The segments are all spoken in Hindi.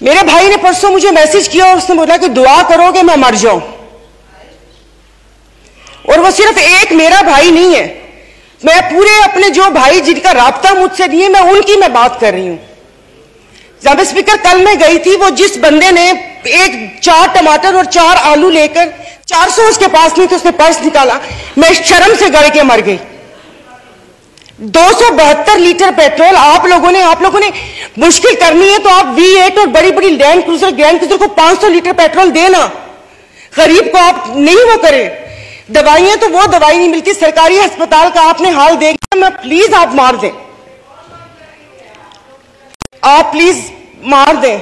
मेरे भाई ने परसों मुझे मैसेज किया और उसने बोला कि दुआ करो कि मैं मर जाऊं। और वो सिर्फ एक मेरा भाई नहीं है, मैं पूरे अपने जो भाई जिनका राब्ता मुझसे नहीं है, मैं उनकी मैं बात कर रही हूं। जब स्पीकर कल मैं गई थी, वो जिस बंदे ने 4 टमाटर और 4 आलू लेकर 400 उसके पास नहीं थे, उसने पर्स निकाला, मैं शर्म से गड़ के मर गई। 272 लीटर पेट्रोल आप लोगों ने मुश्किल करनी है तो आप V8 और बड़ी बड़ी ग्रैंड क्रूजर को 500 लीटर पेट्रोल देना, गरीब को आप नहीं वो करें। दवाइयां तो वो दवाई नहीं मिलती, सरकारी अस्पताल का आपने हाल देखा। मैं प्लीज आप मार दें, आप प्लीज मार दें।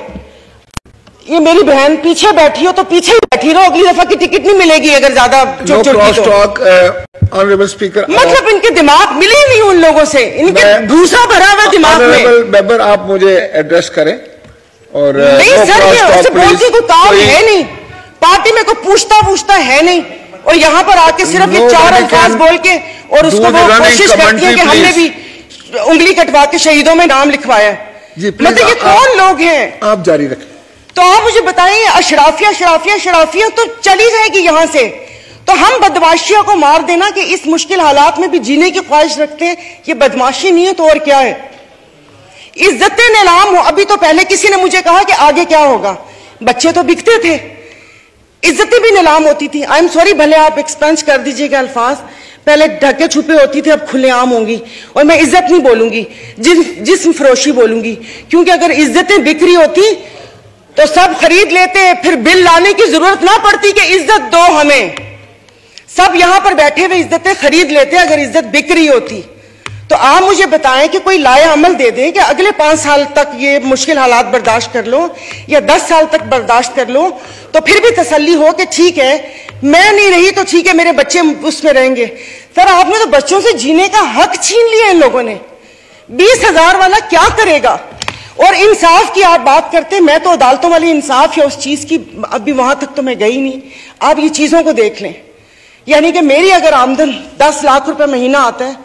ये मेरी बहन पीछे बैठी हो तो पीछे ही बैठी रहो, अगली दफा की टिकट नहीं मिलेगी अगर ज्यादा ऑनरेबल स्पीकर। मतलब इनके दिमाग मिले ही नहीं उन लोगों से, इनके भूसा भरा हुआ दिमाग में। मेंबर आप मुझे एड्रेस करें और नहीं सर, ये उससे बोलती कोई काम है नहीं, पार्टी में कोई पूछता है नहीं, और यहाँ पर आके सिर्फ ये 4 अल्फाज बोल के और उसको वो कोशिश करती है कि हमने भी उंगली कटवा के शहीदों में नाम लिखवाया है। मतलब ये कौन लोग हैं? आप जारी रखें। तो आप मुझे बताएं, अशराफिया तो चली जाएगी यहां से, तो हम बदमाशियों को मार देना कि इस मुश्किल हालात में भी जीने की ख्वाहिश रखते हैं, ये बदमाशी नहीं है तो और क्या है? इज्जतें नीलाम हो। अभी तो पहले किसी ने मुझे कहा कि आगे क्या होगा, बच्चे तो बिकते थे, इज्जतें भी नीलाम होती थी। आई एम सॉरी, भले आप एक्सपेंस कर दीजिएगा अल्फाज, पहले ढके छुपे होती थी, अब खुलेआम होंगी। और मैं इज्जत नहीं बोलूंगी, जिस्म फरोशी बोलूंगी, क्योंकि अगर इज्जतें बिक्री होती तो सब खरीद लेते, फिर बिल लाने की जरूरत ना पड़ती कि इज्जत दो हमें, सब यहां पर बैठे हुए इज्जतें खरीद लेते अगर इज्जत बिक्री होती। तो आप मुझे बताएं कि कोई लाए अमल दे दें कि अगले 5 साल तक ये मुश्किल हालात बर्दाश्त कर लो या 10 साल तक बर्दाश्त कर लो, तो फिर भी तसल्ली हो कि ठीक है मैं नहीं रही तो ठीक है मेरे बच्चे उसमें रहेंगे। सर आपने तो बच्चों से जीने का हक छीन लिया इन लोगों ने। 20,000 वाला क्या करेगा? और इंसाफ की आप बात करते, मैं तो अदालतों वाली इंसाफ या उस चीज की अभी वहां तक तो मैं गई नहीं। आप ये चीजों को देख लें, यानी कि मेरी अगर आमदन 10 लाख रुपए महीना आता है,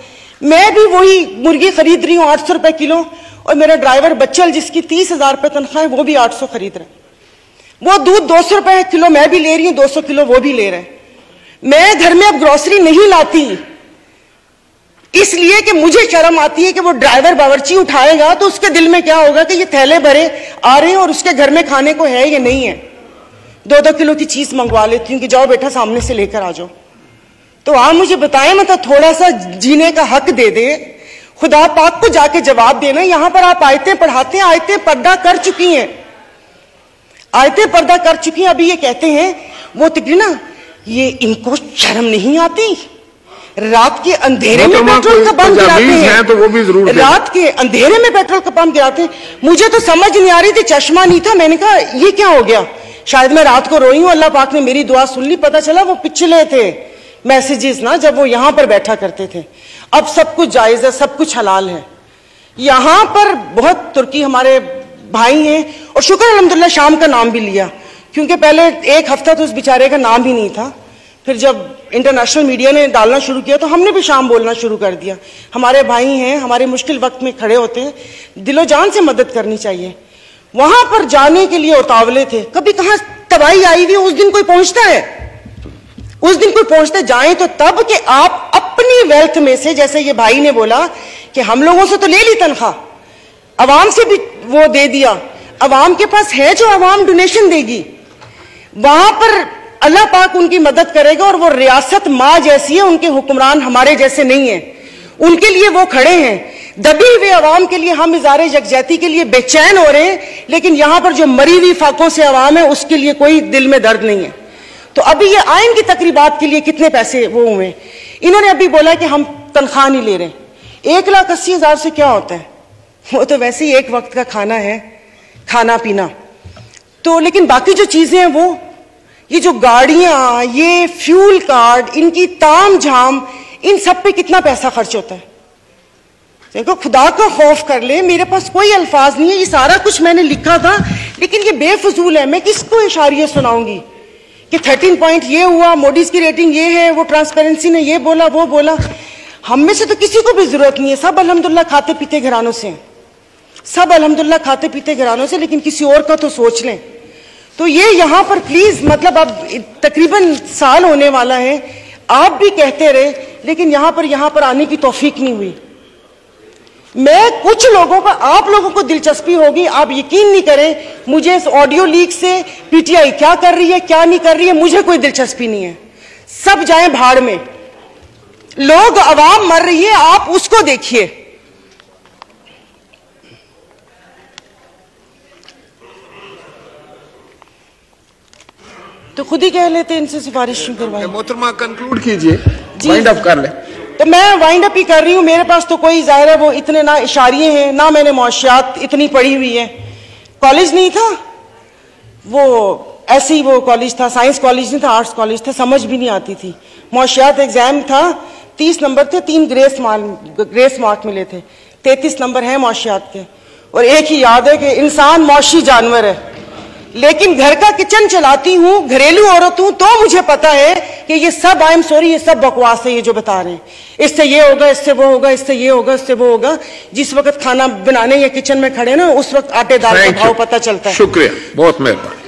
मैं भी वही मुर्गी खरीद रही हूँ 800 रुपए किलो, और मेरा ड्राइवर बच्चल जिसकी 30,000 रुपए तनख्वाह है वो भी 800 खरीद रहे हैं। वो दूध 200 रुपए किलो मैं भी ले रही हूँ, 200 किलो वो भी ले रहे हैं। मैं घर में अब ग्रोसरी नहीं लाती इसलिए कि मुझे शर्म आती है कि वो ड्राइवर बावर्ची उठाएगा तो उसके दिल में क्या होगा कि ये थैले भरे आ रहे हैं और उसके घर में खाने को है या नहीं है। 2-2 किलो की चीज मंगवा लेती हूँ कि जाओ बेटा सामने से लेकर आ जाओ। तो आप मुझे बताएं, मतलब थोड़ा सा जीने का हक दे दे, खुदा पाक को जाके जवाब देना। यहां पर आप आयतें पढ़ाते हैं, आयतें पर्दा कर चुकी हैं, आयतें पर्दा कर चुकी हैं। अभी ये कहते हैं वो तो ना, ये इनको शर्म नहीं आती, रात के अंधेरे में पेट्रोल का पंप गिराते हैं, तो वो भी जरूर रात के अंधेरे में पेट्रोल का पंप गिराते हैं। मुझे तो समझ नहीं आ रही थी, चश्मा नहीं था, मैंने कहा ये क्या हो गया, शायद मैं रात को रोई हूं, अल्लाह पाक ने मेरी दुआ सुन ली। पता चला वो पिछले थे मैसेजेस ना, जब वो यहां पर बैठा करते थे। अब सब कुछ जायज है, सब कुछ हलाल है। यहां पर बहुत तुर्की हमारे भाई हैं, और शुक्र अल्हम्दुलिल्लाह शाम का नाम भी लिया, क्योंकि पहले 1 हफ्ता तो उस बेचारे का नाम ही नहीं था। फिर जब इंटरनेशनल मीडिया ने डालना शुरू किया तो हमने भी शाम बोलना शुरू कर दिया। हमारे भाई हैं, हमारे मुश्किल वक्त में खड़े होते हैं, दिलो जान से मदद करनी चाहिए। वहां पर जाने के लिए उतावले थे, कभी कहां तबाही आई हुई, उस दिन कोई पहुंचता है, उस दिन कोई पहुंचते जाए तो तब कि आप अपनी वेल्थ में से, जैसे ये भाई ने बोला कि हम लोगों से तो ले ली तनख्वाह, अवाम से भी वो दे दिया, अवाम के पास है जो अवाम डोनेशन देगी, वहां पर अल्लाह पाक उनकी मदद करेगा। और वो रियासत माँ जैसी है, उनके हुक्मरान हमारे जैसे नहीं है, उनके लिए वो खड़े हैं। दबी हुए अवाम के लिए हम इज़ारे यकजहती के लिए बेचैन हो रहे हैं, लेकिन यहां पर जो मरी हुई फाकों से अवाम है उसके लिए कोई दिल में दर्द नहीं है। तो अभी ये आइन की तकरीबात के लिए कितने पैसे वो हुए, इन्होंने अभी बोला कि हम तनख्वाह नहीं ले रहे। 1,80,000 से क्या होता है, वो तो वैसे ही एक वक्त का खाना है, खाना पीना तो। लेकिन बाकी जो चीजें हैं वो, ये जो गाड़ियां, ये फ्यूल कार्ड, इनकी ताम झाम, इन सब पे कितना पैसा खर्च होता है। देखो खुदा का खौफ कर ले, मेरे पास कोई अल्फाज नहीं है, ये सारा कुछ मैंने लिखा था लेकिन ये बेफजूल है। मैं किसको इशारियत सुनाऊंगी कि 13 पॉइंट ये हुआ, मोडीज की रेटिंग ये है, वो ट्रांसपेरेंसी ने ये बोला वो बोला। हम में से तो किसी को भी जरूरत नहीं है, सब अल्हम्दुलिल्लाह खाते पीते घरानों से हैं। सब अल्हम्दुलिल्लाह खाते पीते घरानों से, लेकिन किसी और का तो सोच लें। तो ये यहाँ पर प्लीज, मतलब अब तकरीबन साल होने वाला है, आप भी कहते रहे, लेकिन यहाँ पर आने की तौफीक नहीं हुई। मैं कुछ लोगों का, आप लोगों को दिलचस्पी होगी, आप यकीन नहीं करें, मुझे इस ऑडियो लीक से पीटीआई क्या कर रही है क्या नहीं कर रही है मुझे कोई दिलचस्पी नहीं है। सब जाए भाड़ में, लोग, अवाम मर रही है, आप उसको देखिए। तो खुद ही कह लेते इनसे सिफारिश क्यों करवाई। मोहतरमा कंक्लूड कीजिए, वाइंड अप कर ले। तो मैं वाइंड अप ही कर रही हूं। मेरे पास तो कोई जाहिर है वो इतने ना इशारिये हैं, ना मैंने मुआशियात इतनी पढ़ी हुई है। कॉलेज नहीं था वो, ऐसे ही वो कॉलेज था, साइंस कॉलेज नहीं था, आर्ट्स कॉलेज था, समझ भी नहीं आती थी। मुआशियात एग्जाम था, 30 नंबर थे, 3 ग्रेस मार्क मिले थे, 33 नंबर है मुआशियात के। और एक ही याद है कि इंसान मौशी जानवर है, लेकिन घर का किचन चलाती हूँ, घरेलू औरत हूं, तो मुझे पता है कि ये सब, आई एम सॉरी, ये सब बकवास है ये जो बता रहे हैं। इससे ये होगा, इससे वो होगा, इससे ये होगा, इससे वो होगा। जिस वक्त खाना बनाने या किचन में खड़े ना, उस वक्त आटे दाल का भाव पता चलता है। शुक्रिया, बहुत मेहरबानी।